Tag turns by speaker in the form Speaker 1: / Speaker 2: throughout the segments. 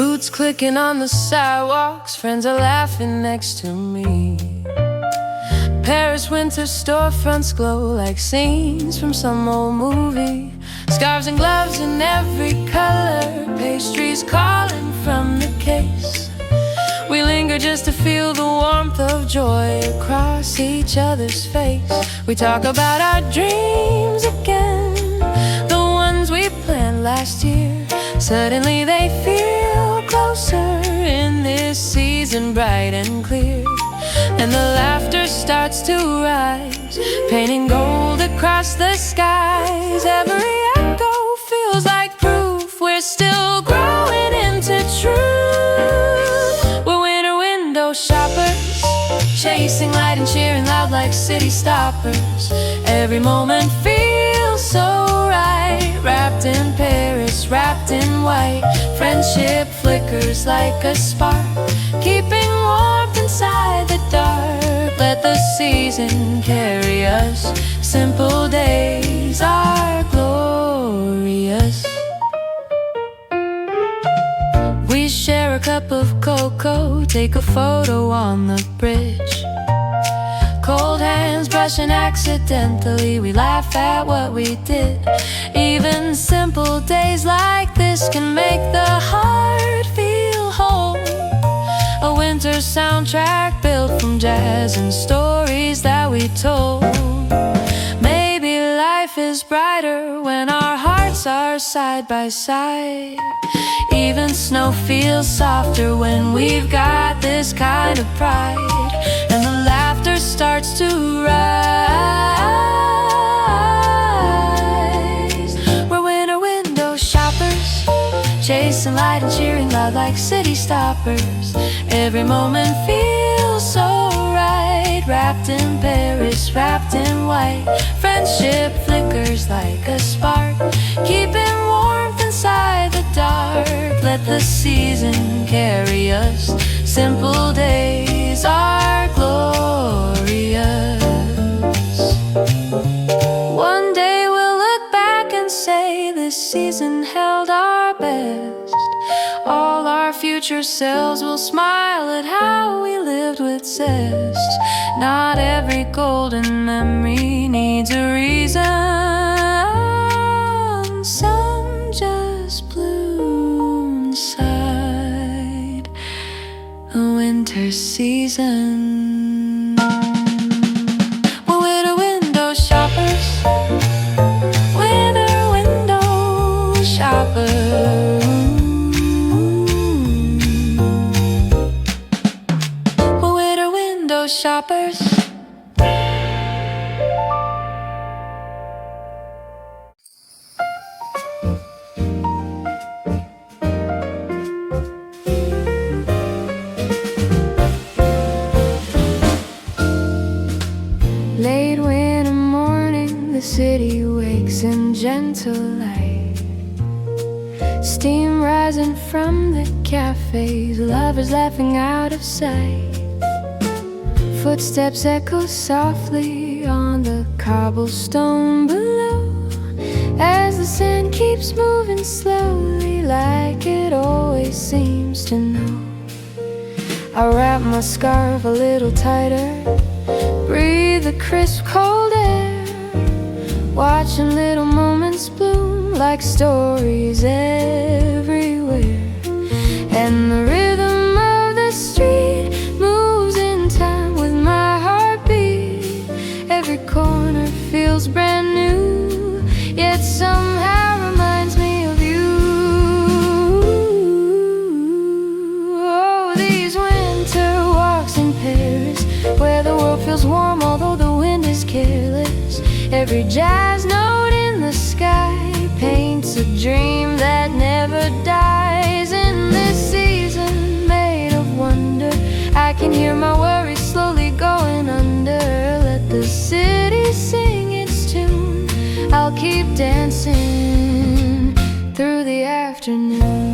Speaker 1: Boots clicking on the sidewalks, friends are laughing next to me. Paris winter storefronts glow like scenes from some old movie. Scarves and gloves in every color, pastries calling from the case. We linger just to feel the warmth of joy across each other's face. We talk about our dreams again, the ones we planned last year. Suddenly they feel closer in this season, bright and clear. And the laughter starts to rise, painting gold across the skies. Every echo feels like proof we're still growing into truth. We're winter window shoppers, chasing light and cheering loud like city stoppers. Every moment feels so right, wrapped in Paris, wrapped in white. Friendship flickers like a spark, keeping warmth inside the dark. Let the season carry us, simple days are glorious. We share a cup of cocoa, take a photo on the bridge. Cold hands brushing accidentally, we laugh at what we did. Even simple days like this can make the heart feel whole. A winter soundtrack built from jazz and stories that we told. Maybe life is brighter when our hearts are side by side. Even snow feels softer when we've got this kind of pride. And the laughter starts to rise. We're winter window shoppers, chasing light and cheering loud like city stoppers. Every moment feels so right, wrapped in Paris, wrapped in white. Friendship flickers like a spark, keeping warmth inside the dark. Let the season carry us, simple days are glorious. One day we'll look back and say this season held our best. All our future selves will smile at how we lived with zest. Not every golden memory needs a reason. Some just bloom inside a winter season. We're winter window shoppers, winter window shoppers. Shoppers. Late winter morning, the city wakes in gentle light. Steam rising from the cafes, lovers laughing out of sight. Footsteps echo softly on the cobblestone below, as the sand keeps moving slowly like it always seems to know. I wrap my scarf a little tighter, breathe the crisp cold air, watching little moments bloom like stories everywhere. And the rhythm of the street moves in time with my heartbeat. Every corner feels brand new, yet somehow reminds me of you. Oh, these winter walks in Paris, where the world feels warm although the wind is careless. Every jazz note in the sky paints a dream that never dies. In this season made of wonder, I can hear my worries slowly going under. Let the city sing its tune, I'll keep dancing through the afternoon.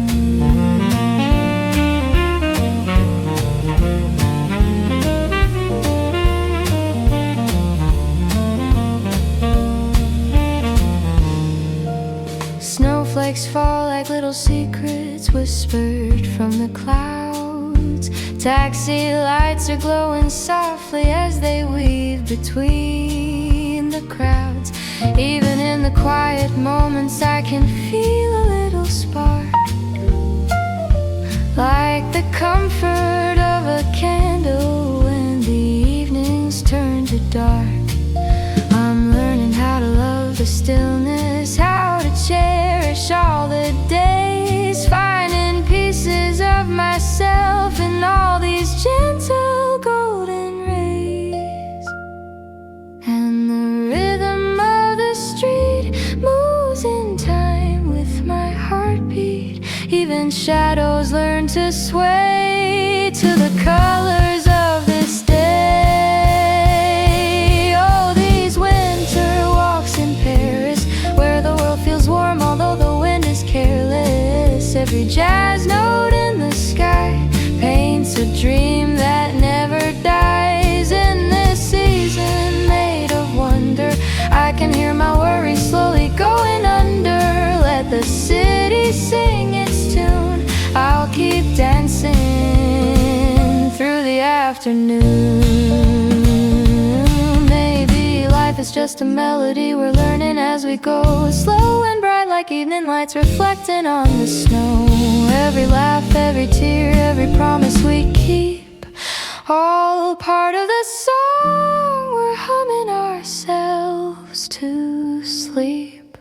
Speaker 1: Snowflakes fall like little secrets words whispered from the clouds. Taxi lights are glowing softly as they weave between the crowds. Even in the quiet moments I can feel a little spark, like the comfort of a candle when the evenings turn to dark. I'm learning how to love the stillness, how to cherish all the days, finding pieces of myself in all these gentle golden rays. And the rhythm of the street moves in time with my heartbeat. Even shadows learn to sway to the colors of this day. Oh, these winter walks in Paris, where the world feels warm although the wind is careless. Every jazz note in the sky paints a dream that never dies. In this season made of wonder, I can hear my worries slowly going under. Let the city sing its tune, I'll keep dancing through the afternoon. Maybe life is just a melody we're learning as we go, slow and bright like evening lights reflecting on the snow. Every laugh, every tear, every promise we keep, all part of the song we're humming ourselves to sleep.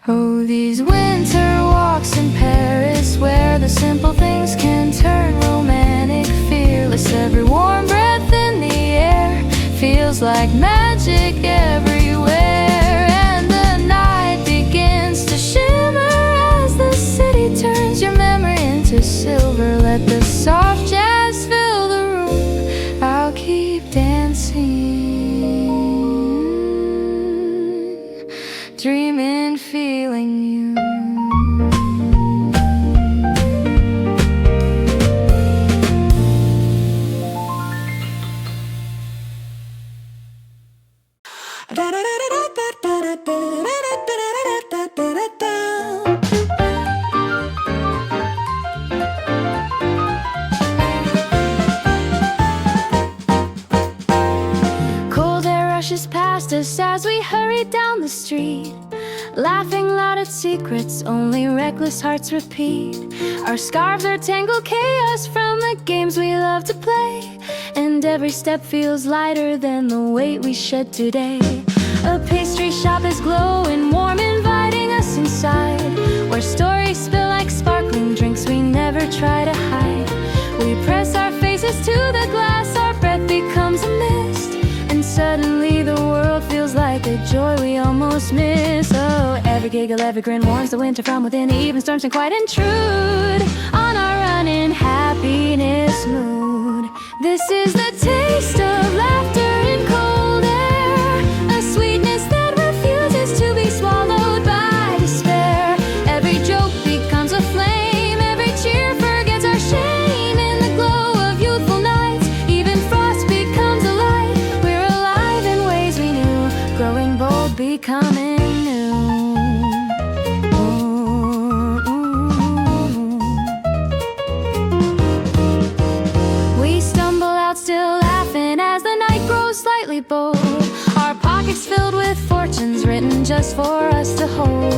Speaker 1: Oh, these winter walks in Paris, where the simple things can turn romantic, fearless. Every warm breath in the air feels like magic everywhere. And the night begins to shimmer as the city turns your memory into silver. Let the soft jazz fill the room, I'll keep dancing, dreaming, feeling you. Cold air rushes past us as we hurry down the street, laughing loud at secrets only reckless hearts repeat. Our scarves are tangled chaos from the games we love to play, and every step feels lighter than the weight we shed today. A pastry shop is glowing warm, inviting us inside, where stories spill like sparkling drinks we never try to hide. We press our faces to the glass, our breath becomes a mist, and suddenly the world feels like a joy we almost miss. Oh, every giggle, every grin warms the winter from within. Even storms can quite intrude on our running happiness mood. This is the taste of laughter in cold air, a sweetness that refuses to be swallowed by despair. Every joke becomes a flame, every cheer forgets our shame. In the glow of youthful nights, even frost becomes a light. We're alive in ways we knew, growing bold, becoming new. We stumble out still laughing as the night grows slightly bold, our pockets filled with fortunes written just for us to hold.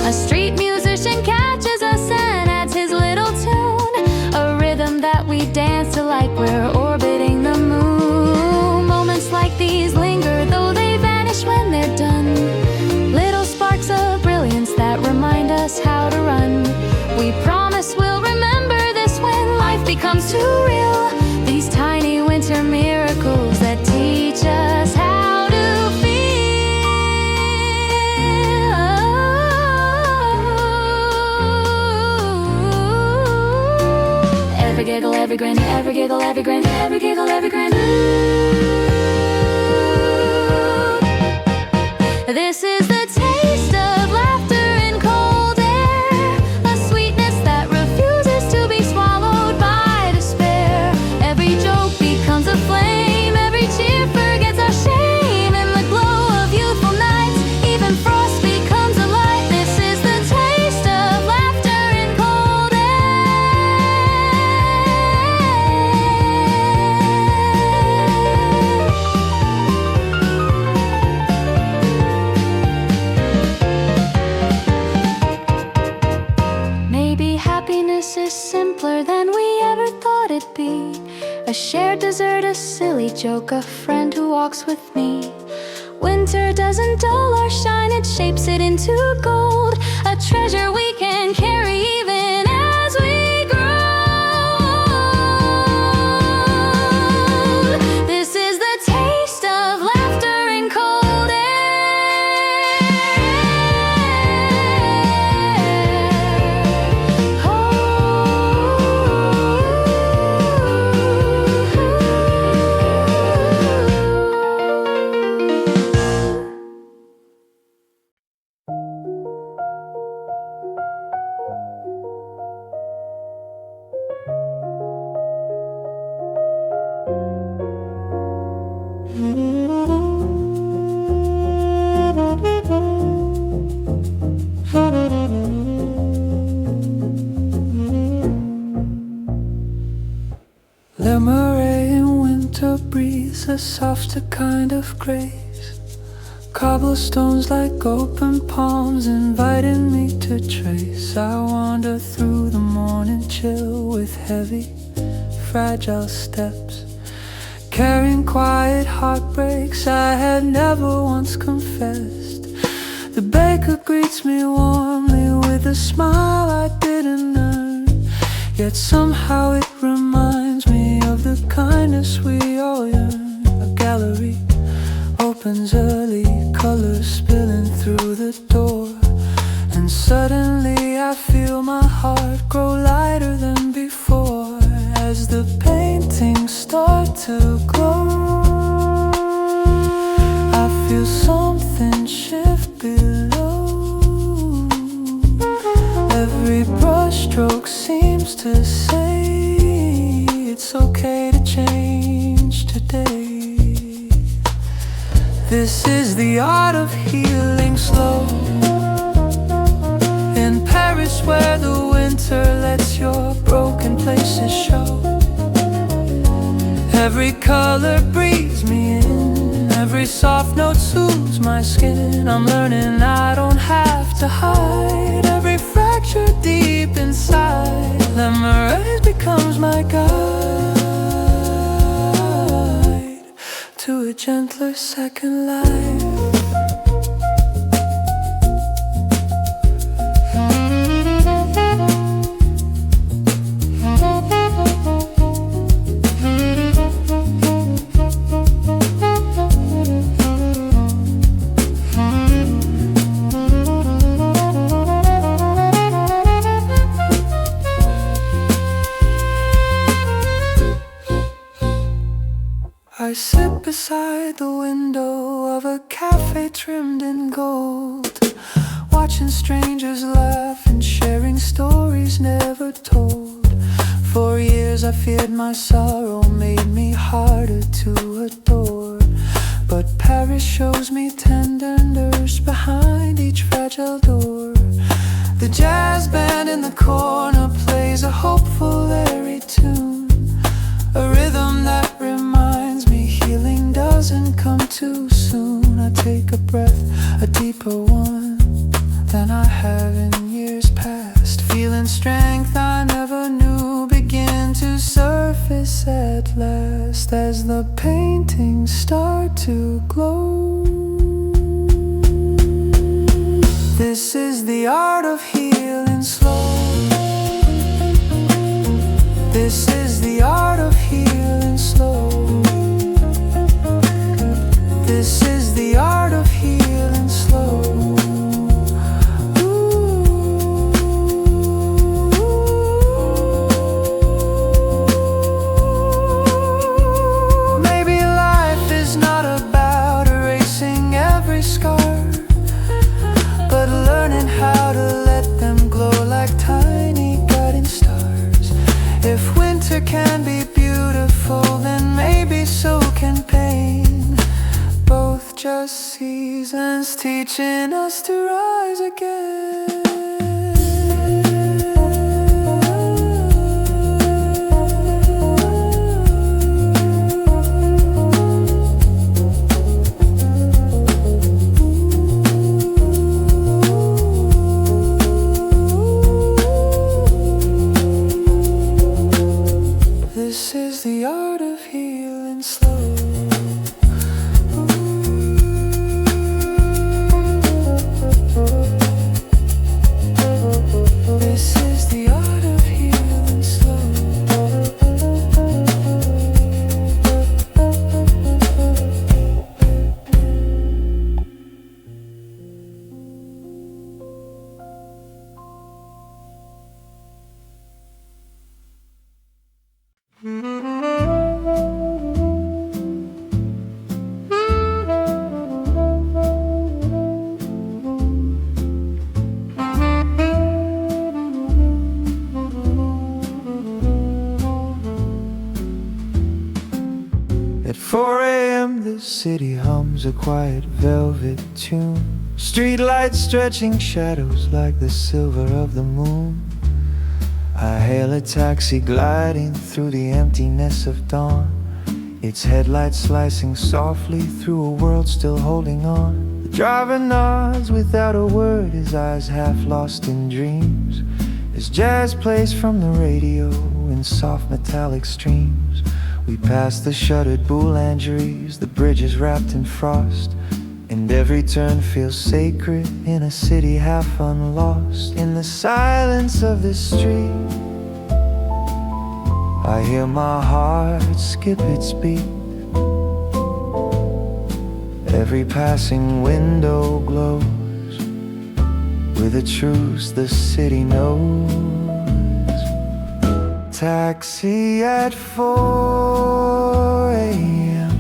Speaker 1: A street musician catches us and adds his little tune, a rhythm that we dance to like we're orbiting the moon. Moments like these linger though they vanish when they're done, little sparks of brilliance that remind us how to run. We promise we'll remember this when life becomes too real, these tiny winter miracles that teach us how to feel. Every giggle, every grin, every giggle, every grin, every giggle, every grin. This is the taste of laughter in cold air, a sweetness that refuses to be swallowed by despair. Every joke becomes a flame, every cheer forgets our shame. In the glow of youthful nights, even frost becomes a light. This is the taste of laughter in cold air. simpler than we ever thought it'd be. A shared dessert, a silly joke, a friend who walks with me. Winter doesn't dull our shine, it shapes it into gold. A treasure we can carry even as we grow. This is the taste of laughter in cold air. Limeraying winter breeze, a softer kind of grace. Cobblestones like open palms inviting me to trace. I wander through the morning chill with heavy, fragile steps, carrying quiet heartbreaks I had never once confessed. The baker greets me warmly with a smile I didn't earn, yet somehow it reminds me of the kindness we all yearn. A gallery opens early, colors spilling through the door, and suddenly I feel my heart grow lighter than before as the paintings start to glow. I feel something shift below. Every brushstroke seems to say it's okay to change today. This is the art of healing slow. In Paris where the winter lets your broken places show. Every color breathes me in, every soft note soothes my skin. I'm learning I don't have to hide every fracture deep inside. Limeraying becomes my guide to a gentler second life. I sit beside the window of a cafe trimmed in gold, watching strangers laugh and sharing stories never told. For years I feared my sorrow made me harder to adore, but Paris shows me tenderness behind each fragile door. The jazz band in the corner plays a hopeful airy tune, a rhythm that reminds me healing doesn't come too soon. I take a breath, a deeper one than I have in years past, feeling strength I never knew begin to surface at last as the paintings start to glow. This is the art of healing slow. This is the art of healing slow. This is the art of healing slow. Maybe life is not about erasing every scar, but learning how to let them glow like tiny guiding stars. If winter can be beautiful, then maybe so can pain. Both just seasons teaching us to rise again.
Speaker 2: 4 a.m. the city hums a quiet velvet tune. Streetlights stretching shadows like the silver of the moon. I hail a taxi gliding through the emptiness of dawn. Its headlights slicing softly through a world still holding on. The driver nods without a word, his eyes half lost in dreams, as jazz plays from the radio in soft metallic streams. We pass the shuttered boulangeries, the bridges wrapped in frost, and every turn feels sacred in a city half unlost. In the silence of the street, I hear my heart skip its beat. Every passing window glows with a truce the city knows. Taxi at 4 a.m.,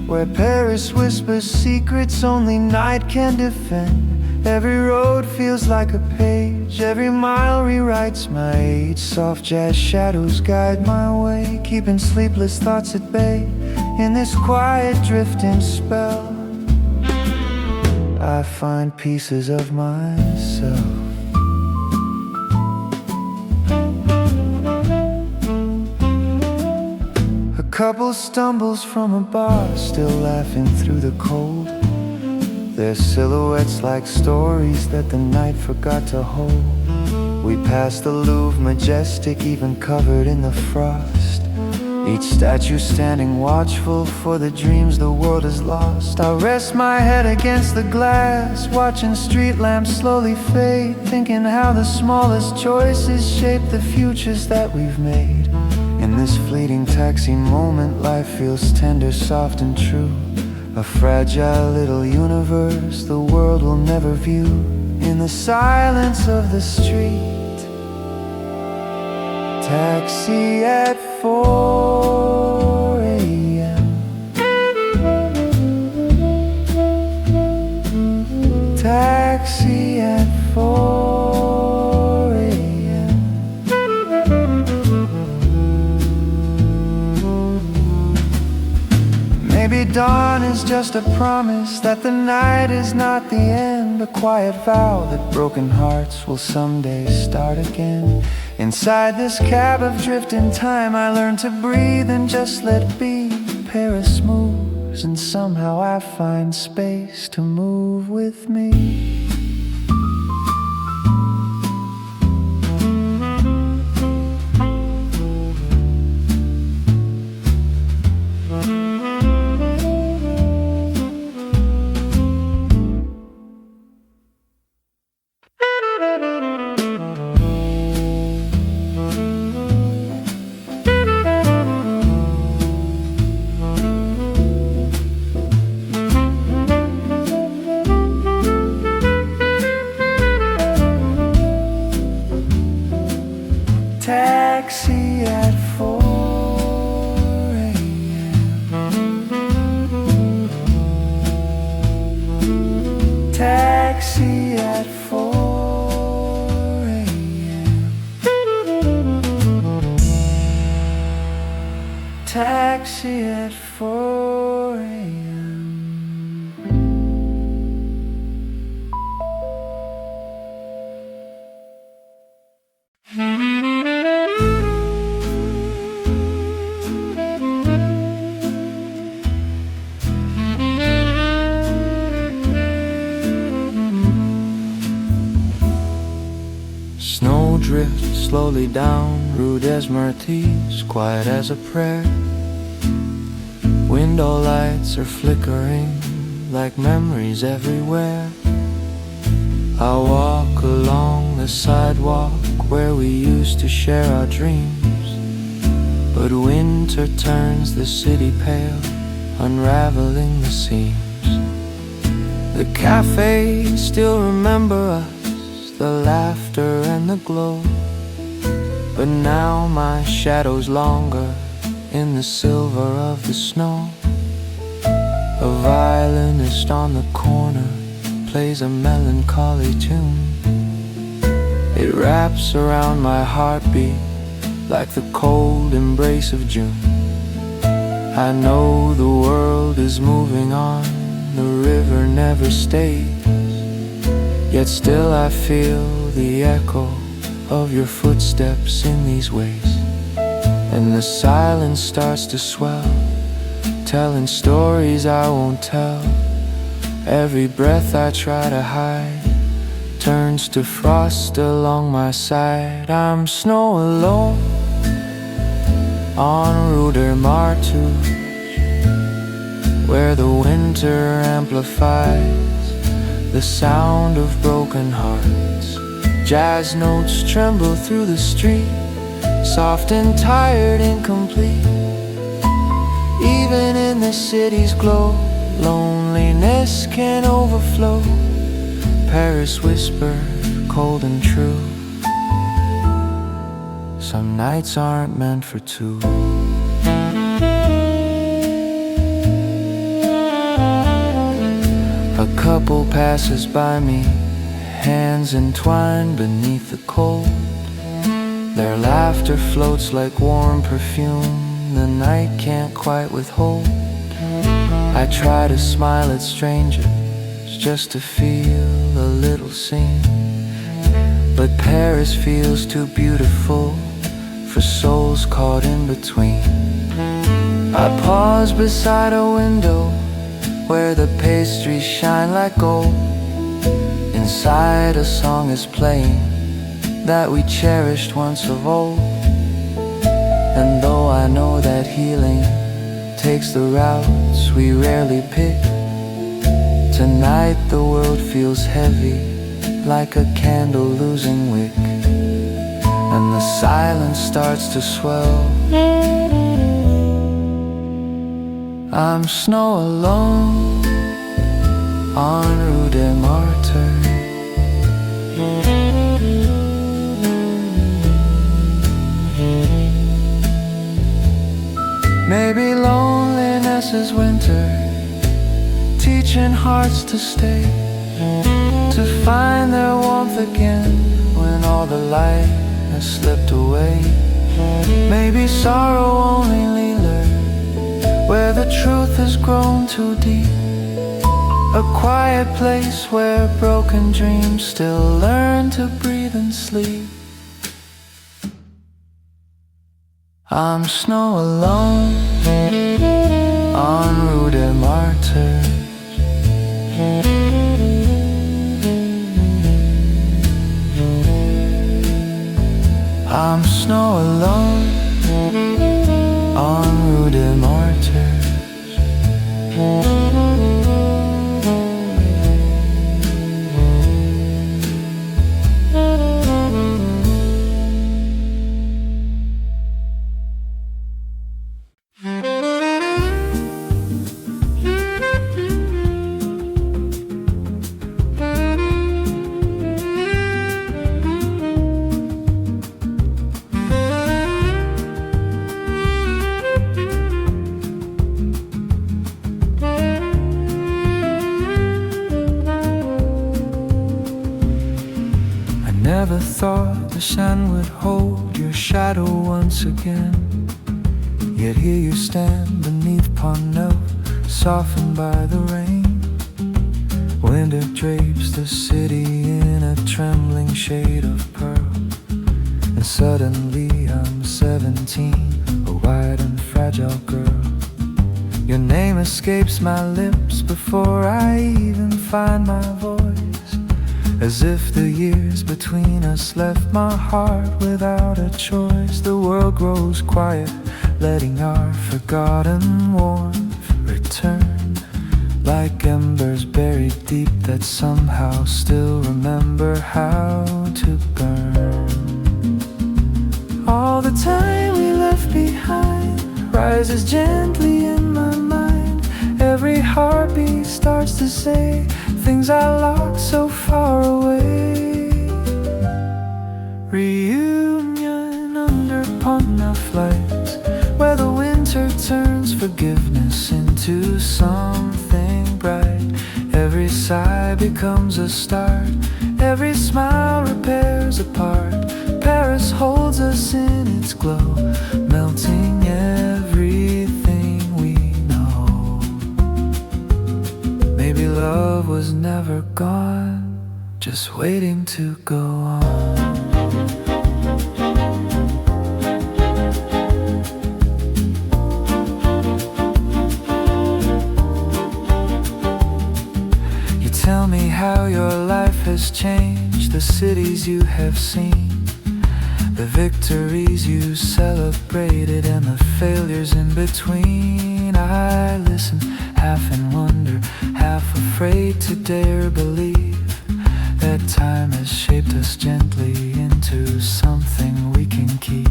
Speaker 2: where Paris whispers secrets only night can defend. Every road feels like a page, every mile rewrites my age. Soft jazz shadows guide my way, keeping sleepless thoughts at bay. In this quiet drifting spell, I find pieces of myself. A couple stumbles from a bar, still laughing through the cold. Their silhouettes like stories that the night forgot to hold. We pass the Louvre majestic, even covered in the frost. Each statue standing watchful for the dreams the world has lost. I rest my head against the glass, watching street lamps slowly fade, thinking how the smallest choices shape the futures that we've made. In this fleeting taxi moment, life feels tender, soft and true. A fragile little universe the world will never view. In the silence of the street, taxi at 4 a.m. Taxi at 4 a.m. Maybe dawn is just a promise that the night is not the end, a quiet vow that broken hearts will someday start again. Inside this cab of drifting time, I learn to breathe and just let be. Paris moves, and somehow I find space to move with me. Taxi at 4 a.m. Taxi at 4 a.m. Taxi at 4 a.m. Snow drifts slowly down Rue des Martyrs, quiet as a prayer. Window lights are flickering like memories everywhere. I walk along the sidewalk where we used to share our dreams, but winter turns the city pale, unraveling the seams. The cafes still remember us, the laughter and the glow, but now my shadow's longer in the silver of the snow. A violinist on the corner plays a melancholy tune. It wraps around my heartbeat like the cold embrace of June. I know the world is moving on, the river never stays, yet still I feel the echo of your footsteps in these ways. And the silence starts to swell, telling stories I won't tell. Every breath I try to hide turns to frost along my side. I'm snow alone on Rue de Martouche, where the winter amplifies the sound of broken hearts. Jazz notes tremble through the street, soft and tired, incomplete. Even in the city's glow, loneliness can overflow. Paris whisper, cold and true, some nights aren't meant for two. A couple passes by me, hands entwined beneath the cold. Their laughter floats like warm perfume the night can't quite withhold. I try to smile at strangers just to feel a little seen, but Paris feels too beautiful for souls caught in between. I pause beside a window where the pastries shine like gold. Inside a song is playing that we cherished once of old. And though I know that healing takes the routes we rarely pick, tonight the world feels heavy like a candle losing wick. And the silence starts to swell. I'm snow alone on Rue des Martyrs. Maybe loneliness is winter, teaching hearts to stay, to find their warmth again when all the light has slipped away. Maybe sorrow only lurks where the truth has grown too deep, a quiet place where broken dreams still learn to breathe and sleep. I'm snow alone on Rue des Martyrs. I'm snow alone on Rue des Martyrs. Never thought the sun would hold your shadow once again, yet here you stand beneath Pont Neuf, softened by the rain. Winter drapes the city in a trembling shade of pearl, and suddenly I'm 17, a white and fragile girl. Your name escapes my lips before I even find my voice, as if the years between us left my heart without a choice. The world grows quiet, letting our forgotten warmth return, like embers buried deep that somehow still remember how to burn. All the time we left behind rises gently in my mind. Every heartbeat starts to say things I locked so far away. Reunion under Pont Neuf lights, where the winter turns forgiveness into something bright. Every sigh becomes a start, every smile repairs a part. Paris holds us in its glow, melting everything we just waiting to go on. You tell me how your life has changed, the cities you have seen, the victories you celebrated, and the failures in between. I listen, half in wonder, half afraid to dare believe that time has shaped us gently into something we can keep.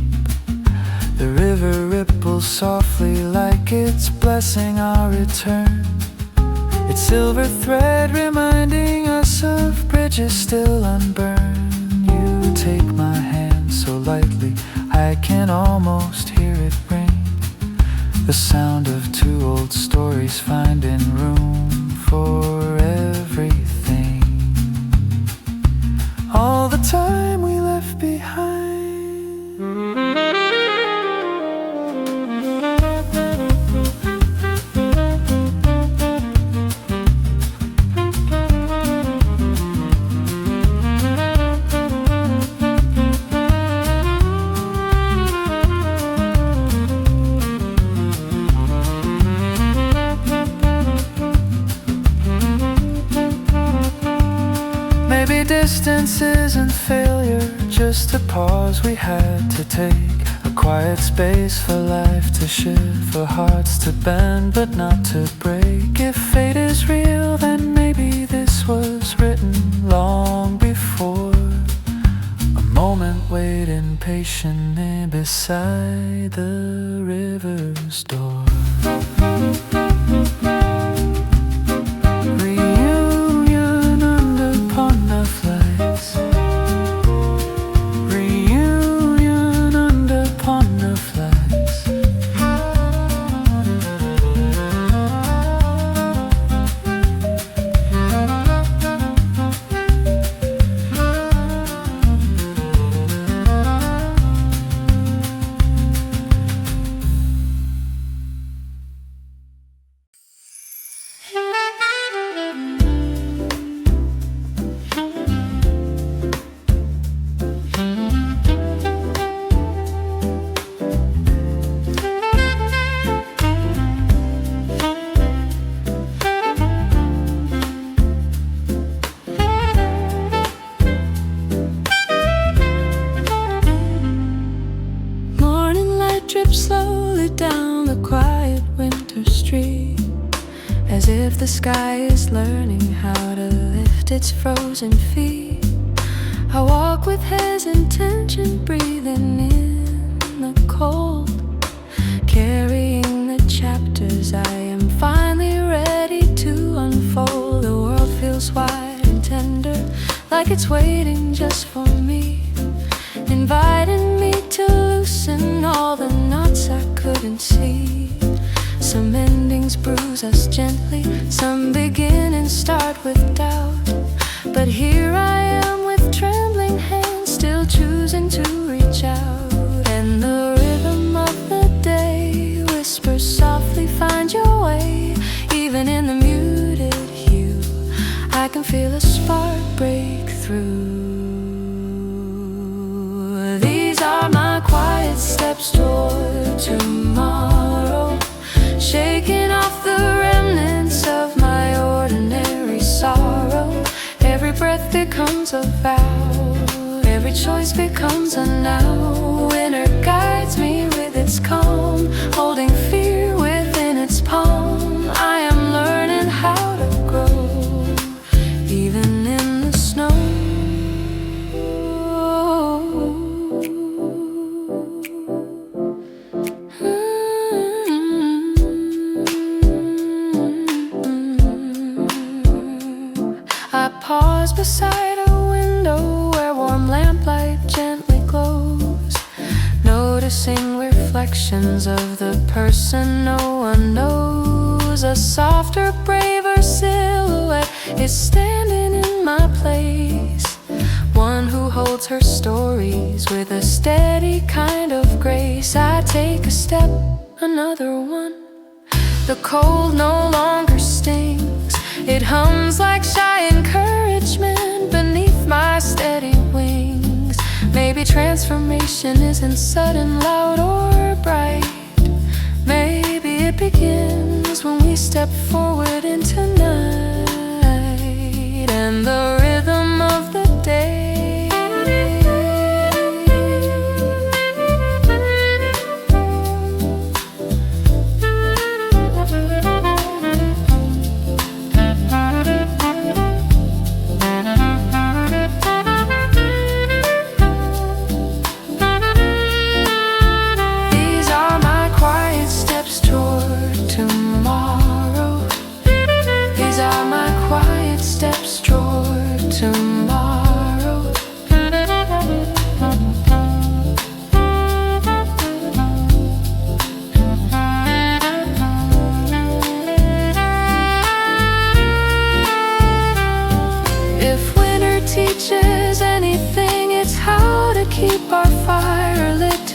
Speaker 2: The river ripples softly like it's blessing our return, its silver thread reminding us of bridges still unburned. You take my hand so lightly, I can almost hear it ring, the sound of two old stories finding room for everything. All the time we left behind. Maybe distance isn't failure, just a pause we had to take, a quiet space for life to shift, for hearts to bend but not to break. If fate is real, then maybe this was written long before, a moment waiting patiently beside the river's door.
Speaker 1: Slowly down the quiet winter street, as if the sky is learning how to lift its frozen feet. I walk with his intention, breathing in the cold, carrying the chapters I am finally ready to unfold. The world feels wide and tender, like it's waiting just for me, inviting me to loosen all the knots I couldn't see. Some endings bruise us gently, some begin and start with doubt, but here I am with trembling hands, still choosing to reach out. And the rhythm of the day whispers softly, find your way. Even in the muted hue, I can feel a spark break through. These are my quiet steps toward tomorrow, shaking off the remnants of my ordinary sorrow. Every breath becomes a vow, every choice becomes a now. Winter guides me with its calm, holding fear within its palm. I am learning how to grow, even in the snow. I pause beside a window where warm lamplight gently glows, noticing reflections of the person no one knows. A softer, braver silhouette is standing in my place, one who holds her stories with a steady kind of grace. I take a step, another one. The cold no longer stings, it hums like shy encouragement beneath with my steady wings. Maybe transformation isn't sudden, loud, or bright. Maybe it begins when we step forward into night and the rhythm of the day.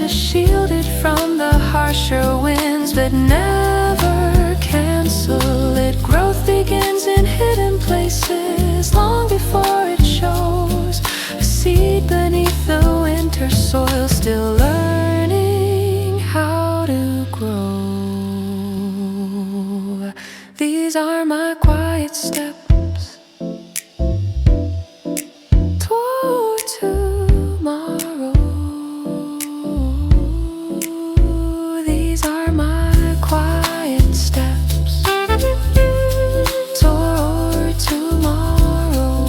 Speaker 1: Shielded from the harsher winds, but never cancel it. Growth begins in hidden places long before it shows. A seed beneath the winter soil, still learning how to grow. These are my quiet steps toward tomorrow. These are my quiet steps toward tomorrow.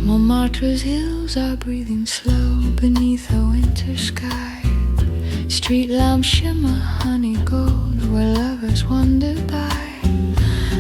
Speaker 1: Montmartre's hills are breathing slow beneath a winter sky. Street lamps shimmer honey gold where lovers wander by.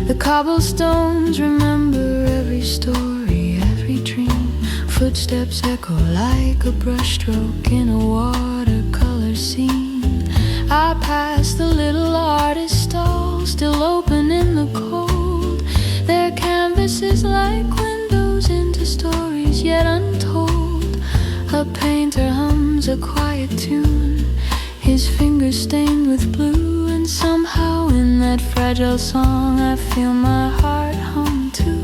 Speaker 1: The cobblestones remember every story, every dream. Footsteps echo like a brushstroke in a watercolor scene. I pass the little artist stall, still open in the cold. Their canvases like windows into stories yet untold. A painter hums a quiet tune, his fingers stained with blue. And somehow in that fragile song I feel my heart hum too.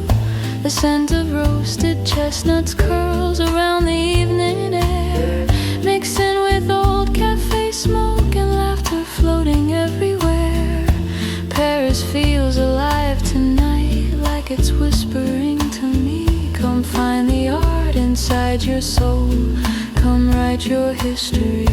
Speaker 1: The scent of roasted chestnuts curls around the evening air, mixing with old cafe smoke and laughter floating everywhere. Paris feels alive tonight, like it's whispering to me. Come find the art inside your soul, come write your history.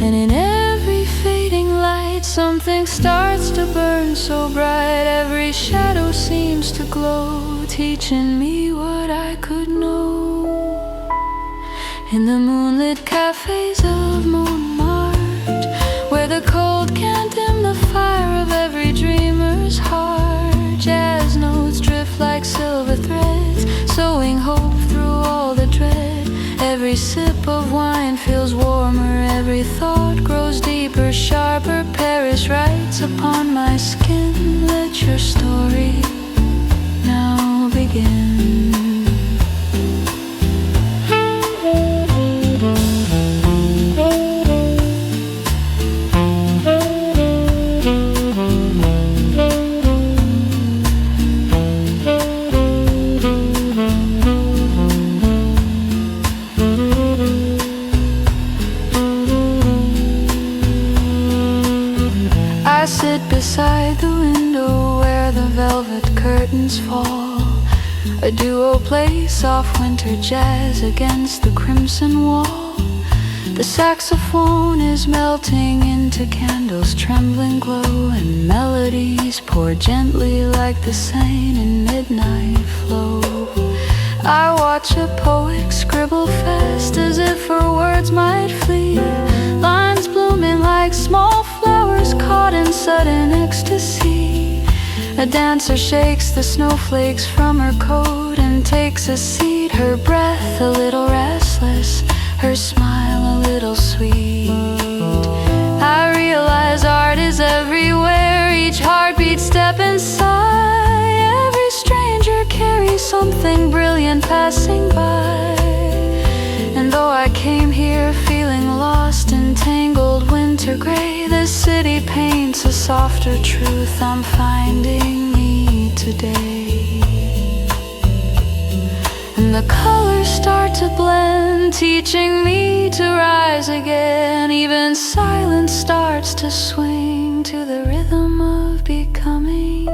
Speaker 1: And in every fading light something starts to burn so bright. Every shadow seems to glow, teaching me what I could know. In the moonlit cafes of Montmartre, where the cold can't dim the fire of every dreamer's heart, jazz notes drift like silver threads, sewing hope through all the dread. Every sip of wine feels warmer, every thought grows deeper, sharper. Paris writes upon my skin, let your story now begin. I sit beside the window where the velvet curtains fall. A duo plays soft winter jazz against the crimson wall. The saxophone is melting into candles' trembling glow, and melodies pour gently like the Seine in midnight flow. I watch a poet scribble fast as if her words might flee, lines blooming like small flowers caught in sudden ecstasy. A dancer shakes the snowflakes from her coat and takes a seat, her breath a little restless, her smile a little sweet. I realize art is everywhere, each heartbeat step inside. Every stranger carries something brilliant passing by. And though I came here feeling lost in tangled winter gray, this city paints a softer truth. I'm finding me today. And the colors start to blend, teaching me to rise again. Even silence starts to swing to the rhythm of becoming.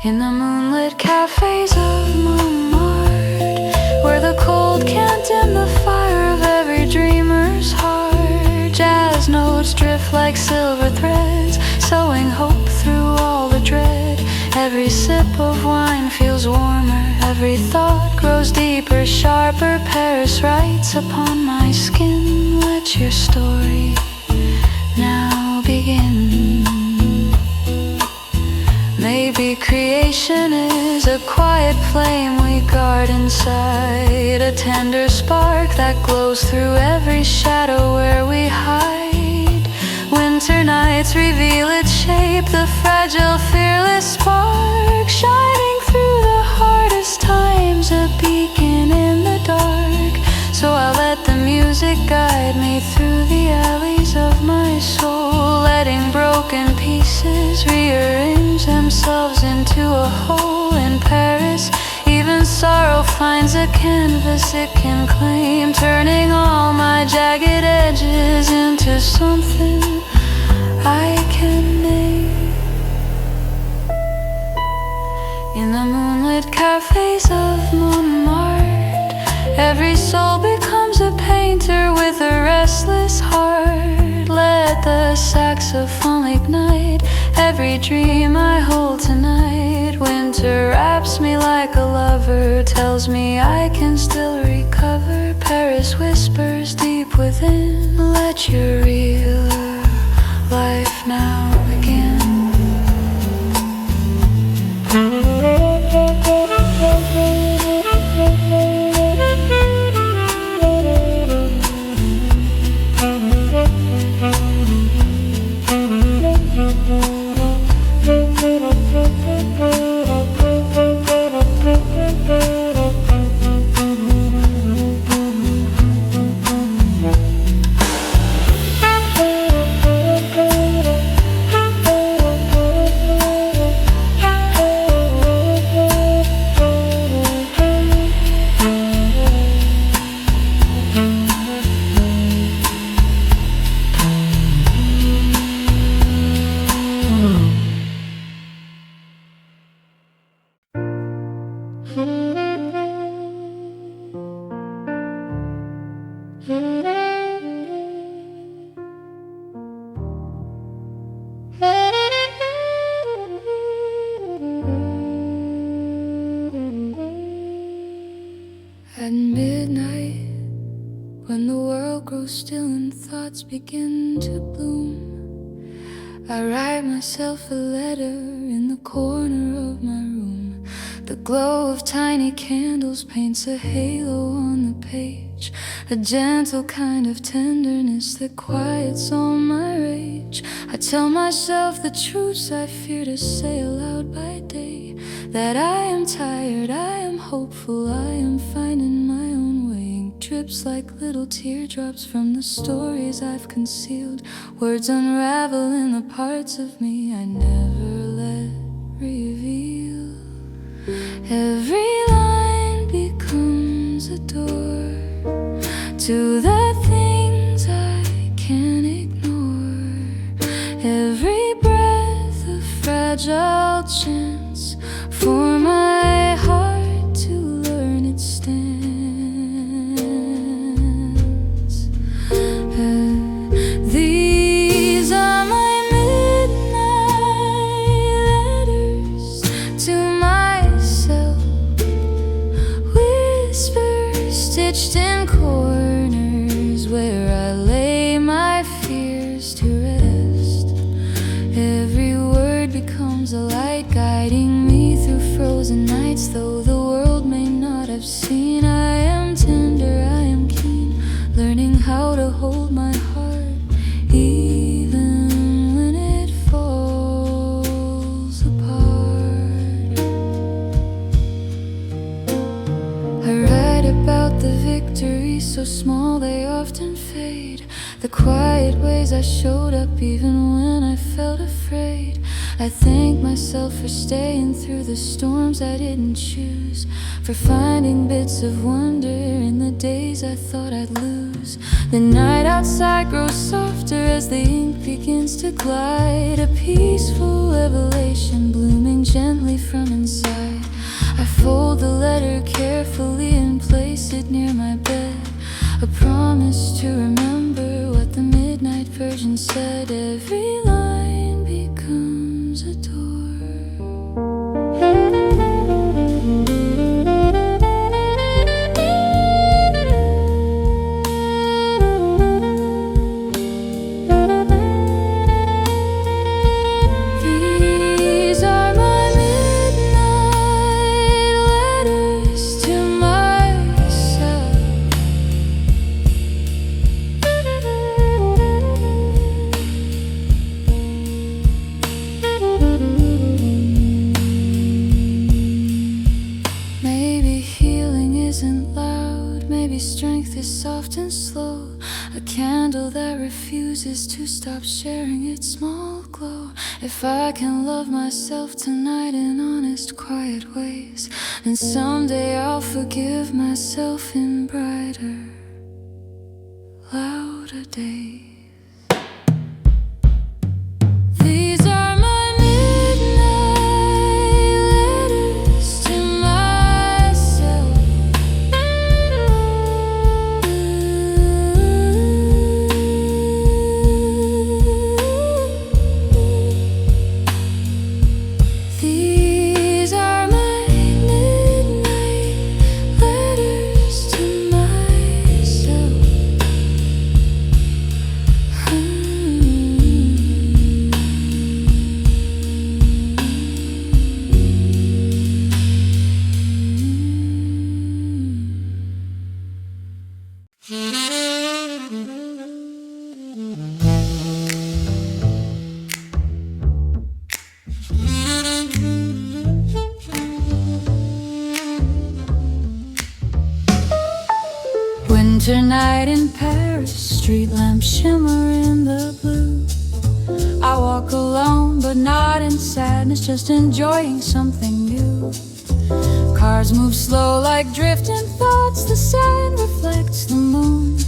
Speaker 1: In the moonlit cafes of Montmartre, where the cold can't dim the fire of every dreamer's heart, jazz notes drift like silver threads, sewing hope through all the dread. Every sip of wine feels warmer, every thought grows deeper, sharper. Paris writes upon my skin. Let your story now begin. Maybe creation is a quiet flame we guard inside, a tender spark that glows through every shadow where we hide. Winter nights reveal its shape, the fragile, fearless spark, shining through the hardest times, a beacon in the dark. So I'll let the music guide me through the alleys of my soul, letting broken pieces rearrange themselves into a whole. In Paris, even sorrow finds a canvas it can claim, turning all my jagged edges into something I can name. In the moonlit cafes of Montmartre, every soul becomes a painter with a restless heart. Let the saxophone ignite every dream I hold tonight. Winter wraps me like a lover, tells me I can still recover. Paris whispers deep within, let your real life now begin. At midnight, when the world grows still and thoughts begin to bloom, I write myself a letter in the corner of my room. The glow of tiny candles paints a halo on the page, a gentle kind of tenderness that quiets all my rage. I tell myself the truths I fear to say aloud by day, that I am tired, I am hopeful, I am finding my own way. Ink drips like little teardrops from the stories I've concealed. Words unravel in the parts of me I never let reveal. Every line becomes a door to the things I can't ignore. Every breath a fragile chance for my heart to learn its stance. These are my midnight letters to myself, and nights, though the world may not have seen. I am tender, I am keen, learning how to hold my heart, even when it falls apart. I write about the victories so small they often fade, the quiet ways I showed up even when I felt afraid. I thank myself for staying through the storms I didn't choose, for finding bits of wonder in the days I thought I'd lose. The night outside grows softer as the ink begins to glide, a peaceful revelation blooming gently from inside. I fold the letter carefully and place it near my bed, a promise to remember what the midnight version said. Every line becomes a door. These are my midnight letters to myself. Maybe healing isn't loud, maybe strength is soft and slow, a candle that refuses to stop sharing its small glow. If I can love myself tonight in honest, quiet ways, then someday I'll forgive myself in brighter, louder days. These are my midnight letters to myself. These are my midnight letters to myself. Winter night in Paris, street lamps shimmer in the blue. I walk alone, but not in sadness, just enjoying something new. Cars move slow like drifting thoughts, the sand reflects the moon,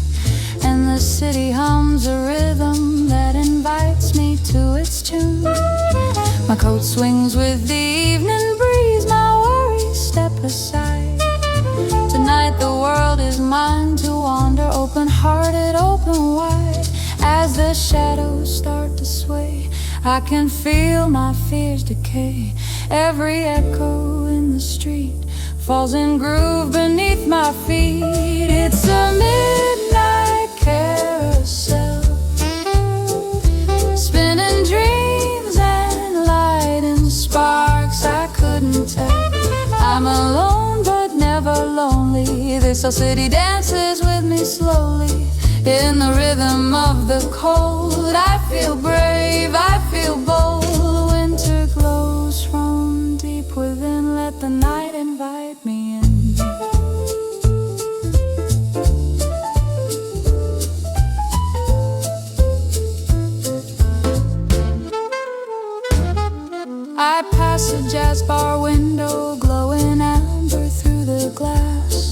Speaker 1: and the city hums a rhythm that invites me to its tune. My coat swings with the evening breeze, my worries step aside. Tonight the world is mine to wander, open-hearted, open wide. As the shadows start to sway, I can feel my fears decay. Every echo in the street falls in groove beneath my feet. It's a midnight carousel, spinning dreams and lighting sparks I couldn't tell. I'm alone but never lonely, this old city dances with me slowly. In the rhythm of the cold, I feel brave, I feel bold. Winter glows from deep within, let the night invite me in. I pass a jazz bar window, glowing amber through the glass.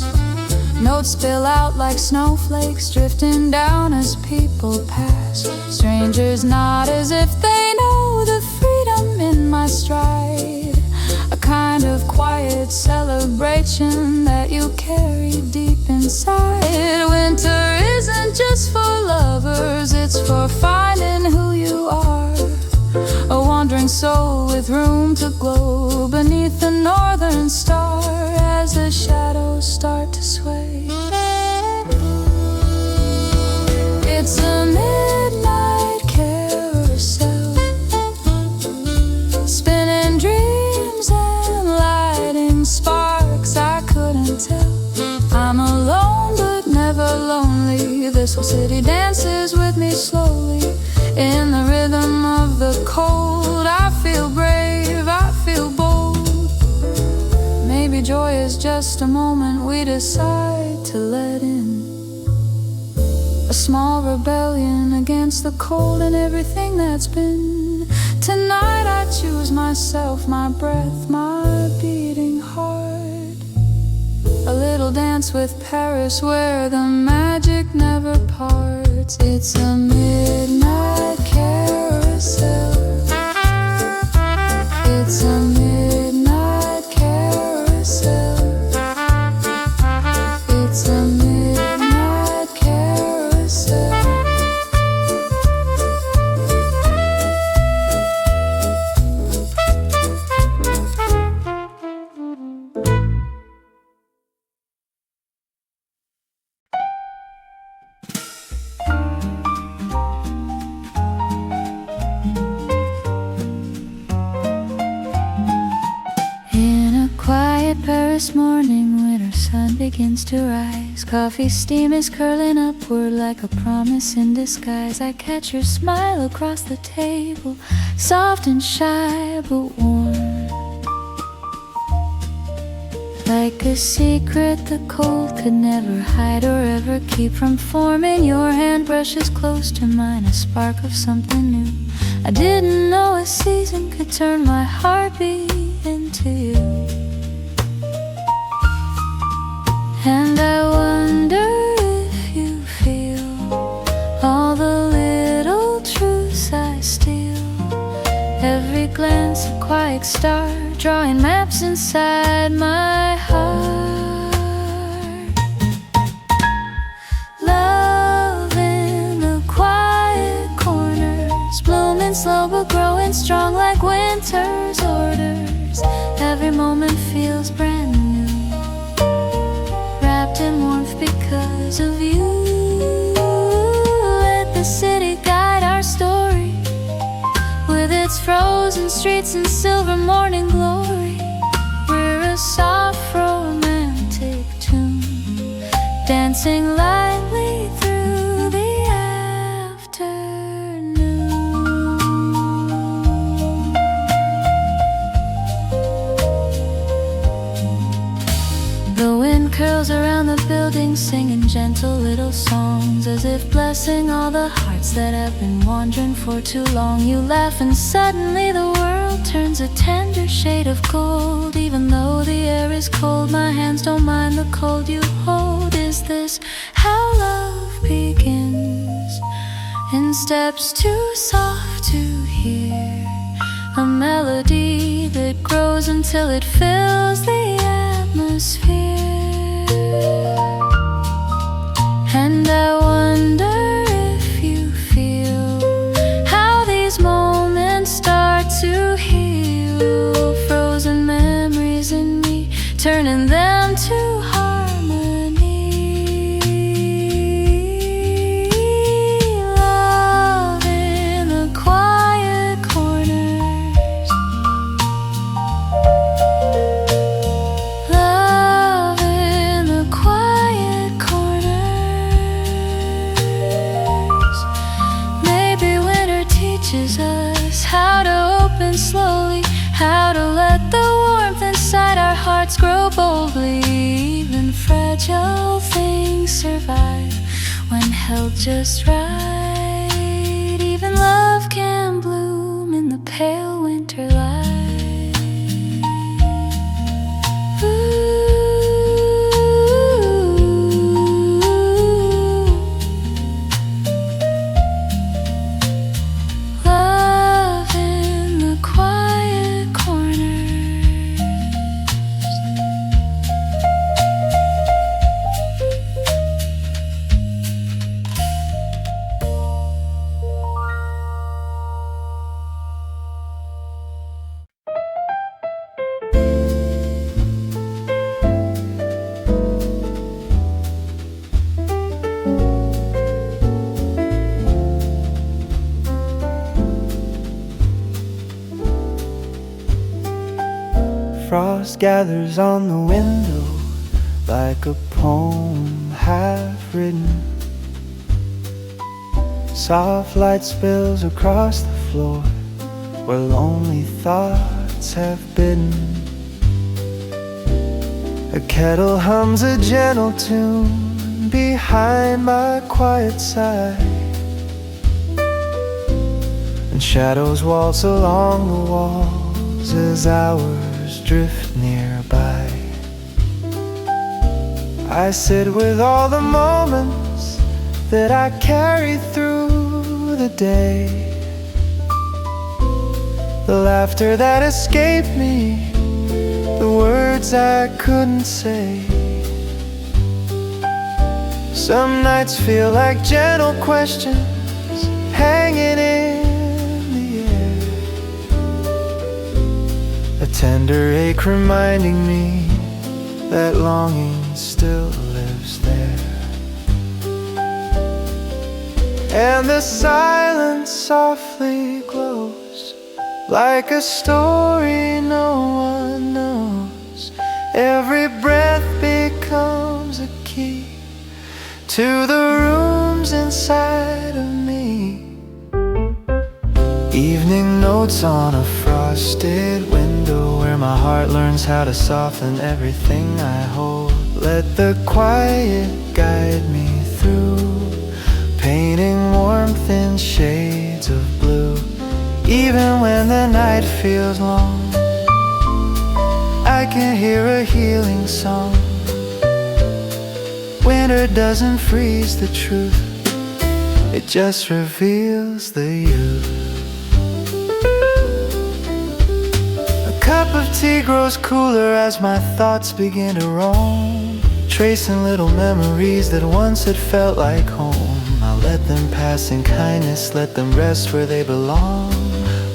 Speaker 1: Notes spill out like snowflakes, drifting down as people pass. Strangers nod as if they know the freedom in my stride, a kind of quiet celebration that you carry deep inside. Winter isn't just for lovers, it's for finding who you are, a wandering soul with room to glow beneath the northern star. As the shadows start to sway, it's a midnight carousel, spinning dreams and lighting This whole city dances with me slowly. In the rhythm of the cold, I feel brave, I feel bold. Maybe joy is just a moment we decide to let in. A small rebellion against the cold and everything that's been. Tonight I choose myself, my breath, my beating heart. A little dance with Paris where the magic never parts. It's a midnight carousel. It's a midnight carousel. It's a midnight carousel. Paris morning when our sun begins to rise, coffee steam is curling upward like a promise in disguise. I catch your smile across the table, soft and shy but warm, like a secret the cold could never hide or ever keep from forming. Your hand brushes close to mine, a spark of something new. I didn't know a season could turn my heartbeat into you. And I wonder if you feel all the little truths I steal. Every glance a quiet star, drawing maps inside my heart. Love in the quiet corners, blooming slow but growing strong like winter's orders. Every moment feels brand new, in warmth because of you. Let the city guide our story, with its frozen streets and silver morning glory. We're a soft romantic tune, dancing lightly through the afternoon. The wind curls around the building, singing gentle little songs, as if blessing all the hearts that have been wandering for too long. You laugh and suddenly the world turns a tender shade of gold. Even though the air is cold, my hands don't mind the cold you hold. Is this how love begins? In steps too soft to hear, a melody that grows until it fills the atmosphere. And I wonder if you feel how these moments start to heal. Frozen memories in me, turning them to harmony. Love in the quiet corners, love in the quiet corners. Maybe winter teaches us how to open slowly, how to let the warmth inside our hearts grow boldly. Even fragile things survive when held just right. Even love can bloom in the pale winter light. Love in the quiet corners.
Speaker 2: Frost gathers on the window like a poem half written. Soft light spills across the floor where lonely thoughts have bidden. A kettle hums a gentle tune behind my quiet side, and shadows waltz along the walls as hours drift nearby. I sit with all the moments that I carry through the day, the laughter that escaped me, the words I couldn't say. Some nights feel like gentle questions hanging in the air, a tender ache reminding me that longing still lives there. And the silence softly glows like a story no one knows. Every breath becomes a key to the rooms inside of me. Evening notes on a frosted window where my heart learns how to soften everything I hold. Let the quiet guide me through, painting warmth in shades of blue. Even when the night feels long, I can hear a healing song. Winter doesn't freeze the truth, it just reveals the youth. A cup of tea grows cooler as my thoughts begin to roam, tracing little memories that once had felt like home. I'll let them pass in kindness, let them rest where they belong.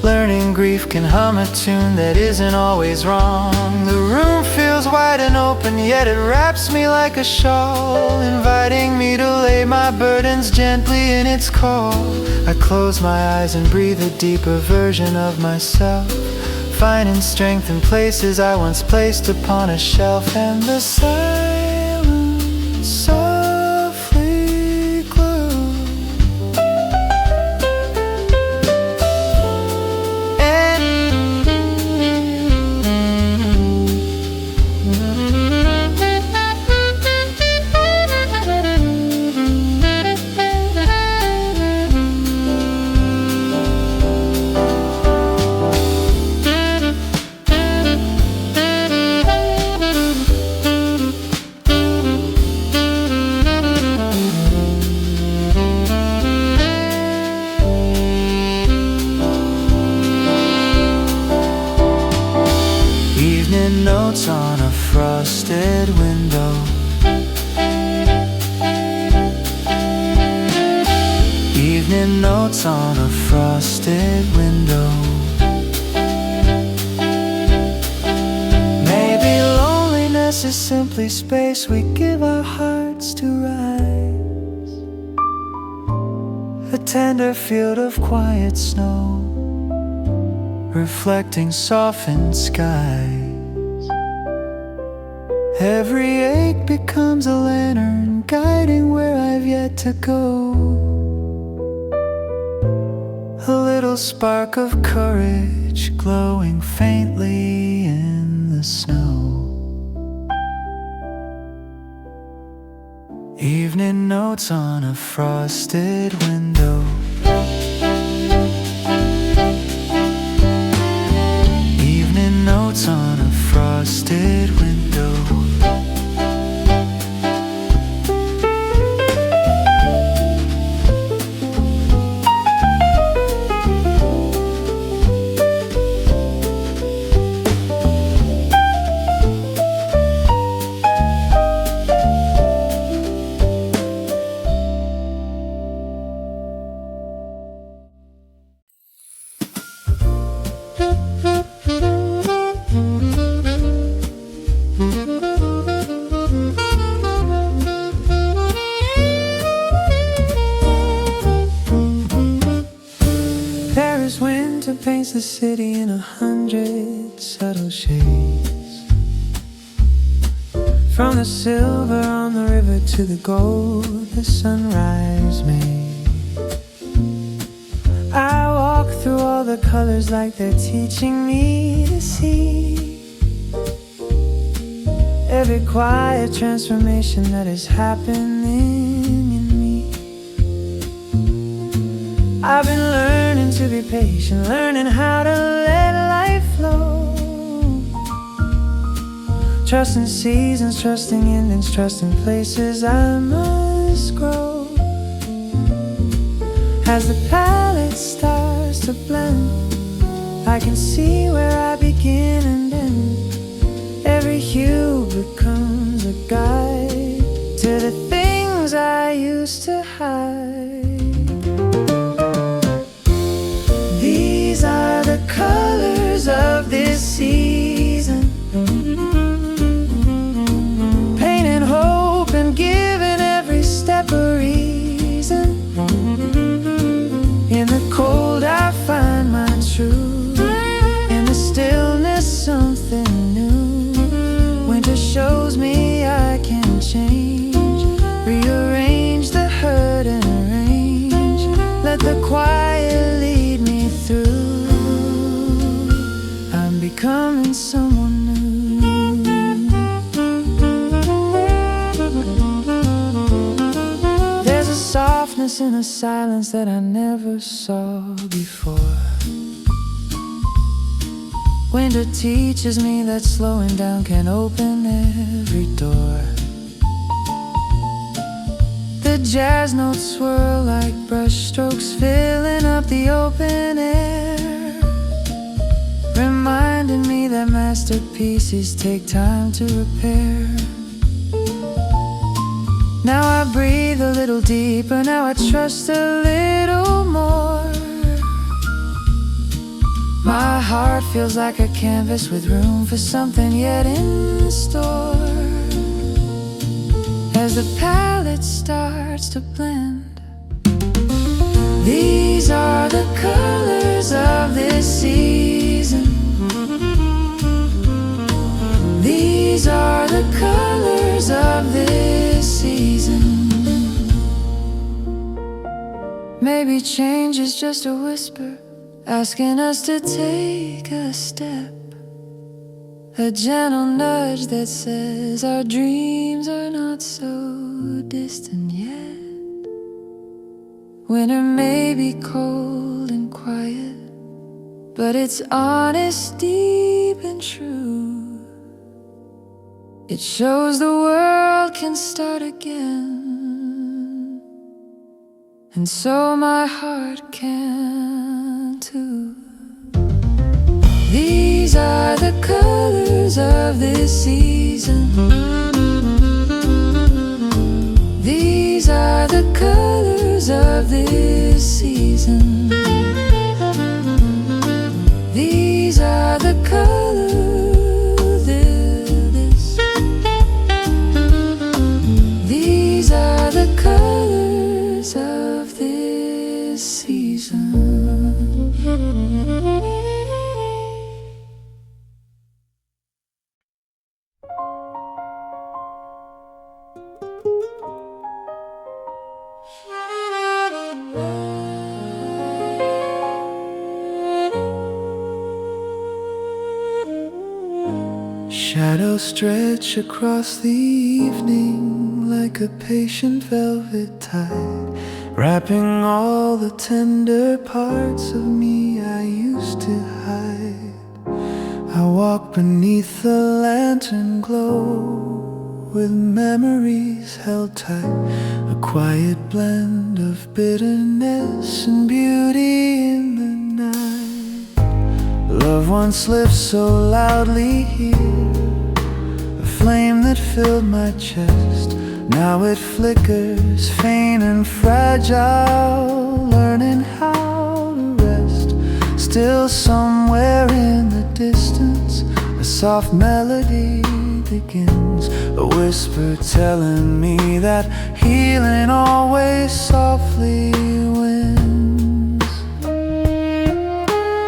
Speaker 2: Learning grief can hum a tune that isn't always wrong. The room feels wide and open, yet it wraps me like a shawl, inviting me to lay my burdens gently in its call. I close my eyes and breathe a deeper version of myself, finding strength in places I once placed upon a shelf. And the silence softly glows, notes on a frosted window, evening notes on a frosted window. Maybe loneliness is simply space we give our hearts to rise, a tender field of quiet snow reflecting softened skies. Every ache becomes a lantern guiding where I've yet to go, a little spark of courage glowing faintly in the snow. Evening notes on a frosted window, evening notes on a frosted window. Winter paints the city in 100 subtle shades, from the silver on the river to the gold the sunrise made. through all the colors like they're teaching me to see every quiet transformation that is happening in me. I've been learning to be patient, learning how to let life flow, trusting seasons, trusting endings, trusting places I must grow. As the palette starts to blend, I can see where I begin and end. Every hue becomes a guide to the things I used to hide. These are the colors of this season, painting hope and giving every step a reason. In the cold I find my truth, in the stillness something new. Winter shows me I can change, rearrange the hurt and arrange. Let the quiet lead me through. I'm becoming someone new. There's a softness in a silence that I never saw before. Winter teaches me that slowing down can open every door. The jazz notes swirl like brushstrokes, filling up the open air, reminding me that masterpieces take time to repair. Now I breathe a little deeper, now I trust a little more. My heart feels like a canvas with room for something yet in store. As the palette starts to blend, these are the colors of this season. These are the colors of this season. Maybe change is just a whisper, asking us to take a step, a gentle nudge that says our dreams are not so distant yet. Winter may be cold and quiet, but it's honest, deep and true. It shows the world can start again, and so my heart can too. These are the colors of this season. These are the colors of this season. These are the colors. These are the colors of this season. Shadows stretch across the evening like a patient velvet tide, wrapping all the tender parts of me I used to hide. I walk beneath the lantern glow, with memories held tight, a quiet blend of bitterness and beauty in the night. Love once lived so loudly here, a flame that filled my chest. Now it flickers, faint and fragile, learning how to rest. Still somewhere in the distance, a soft melody begins, a whisper telling me that healing always softly wins.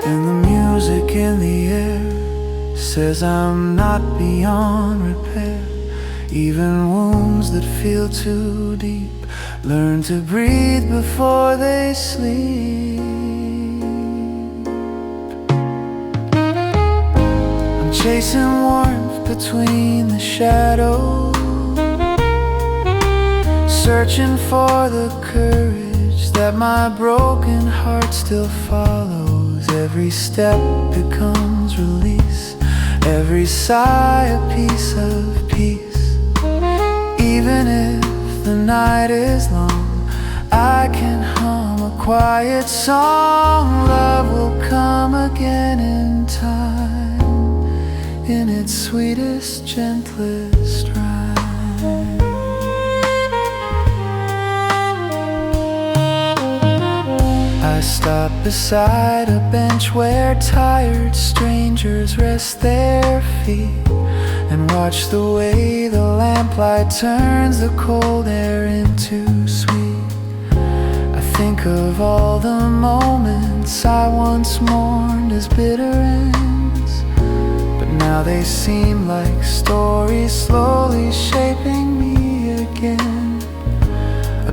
Speaker 2: And the music in the air says I'm not beyond repair. Even wounds that feel too deep learn to breathe before they sleep. chasing warmth between the shadows, searching for the courage that my broken heart still follows. Every step becomes release, every sigh a piece of peace. Even if the night is long, I can hum a quiet song. Love will come again in time, in its sweetest, gentlest rhyme. I stop beside a bench where tired strangers rest their feet, and watch the way the lamplight turns the cold air into sweet. I think of all the moments I once mourned as bitter ends, but now they seem like stories slowly shaping me again.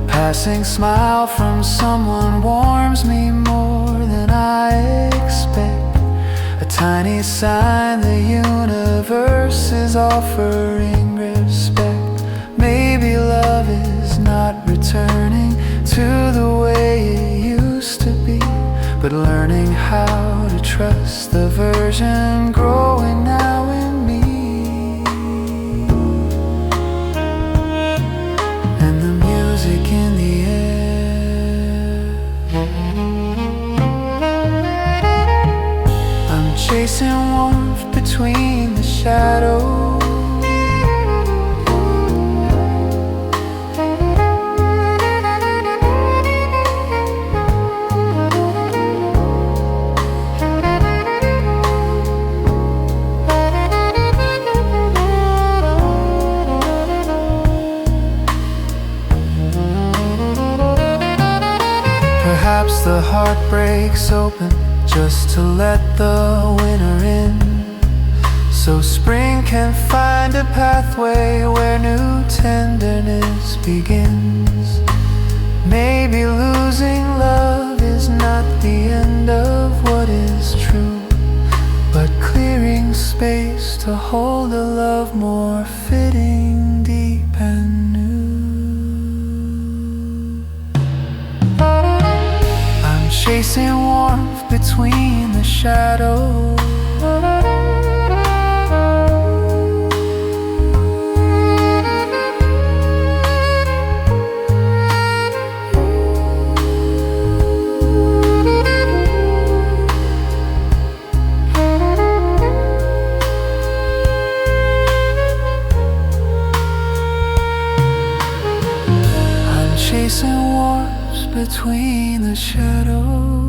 Speaker 2: A passing smile from someone warms me more than I expect. A tiny sign the universe is offering respect. Maybe love is not returning to the way it used to be, but learning how to trust the version growing now in me. And the music in the air, I'm chasing warmth between the shadows, perhaps the heart breaks open just to let the winter in, so spring can find a pathway where new tenderness begins. Maybe losing love is not the end of what is true, but clearing space to hold a love more fitting, deep and new. Chasing warmth between the shadows, I'm chasing warmth between the shadows.